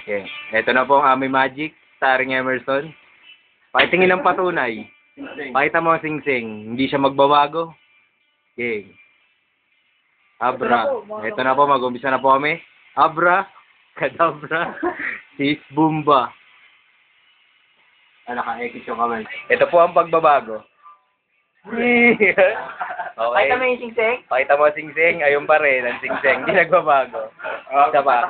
Okay. Ito na po ang aming magic, starring Emerson. Pakitingin ng patunay. Pakita mo ang sing-sing. Hindi siya magbabago. Okay. Abra. Ito na po, mag-umpisa na po kami. Abra, kadabra, sis, bumba. Naka-ekis yung kamay. Ito po ang pagbabago. Okay. Pakita mo yung sing-sing? Pakita mo ang sing-sing, ayun pa rin, ang sing-sing. Hindi nagbabago. Isa pa.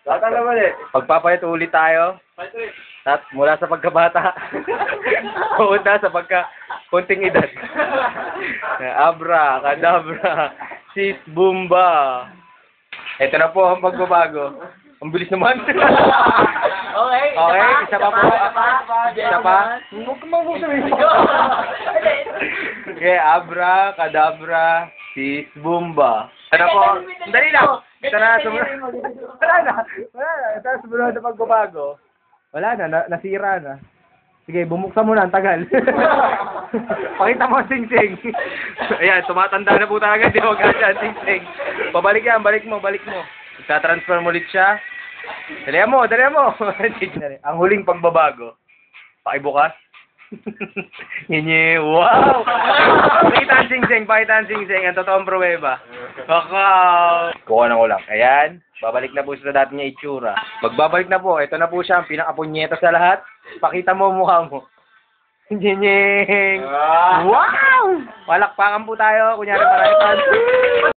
Tatang naman eh. Pagpapalit ulit tayo. Mula sa pagkabata. Punta sa kunting edad. Abra, kadabra, sis, bumba. Ito na po ang pagbabago. Ang bilis naman. Okay, Okay, isa pa po. Isa pa. Huwag ka mabusayin. Okay, abra, kadabra, sis, bumba. Ano po? Dali lang. Ito na, sumunod. Wala na. Ito na, sumunod na pagbabago. Wala na, nasira na. Sige, bumuksan mo na, ang tagal. Pakita mo ang sing-sing. Ayan, tumatanda na po talaga, di mo ganda ang sing-sing. Pabalik yan, balik mo. Magta-transfer mo ulit siya. Dalihan mo. Ang huling pagbabago. Pakibukas. Wow! Pakita ang sing-sing. Ang totoong pruweba. Kakaw! Kuha na ko lang. Ayan. Babalik na po sa dati niya itsura. Magbabalik na po. Ito na po siya, ang pinakapunyeta sa lahat. Pakita mo ang mukha mo. Nyenyeng! Wow! Walakpakan po tayo. Kunyari marami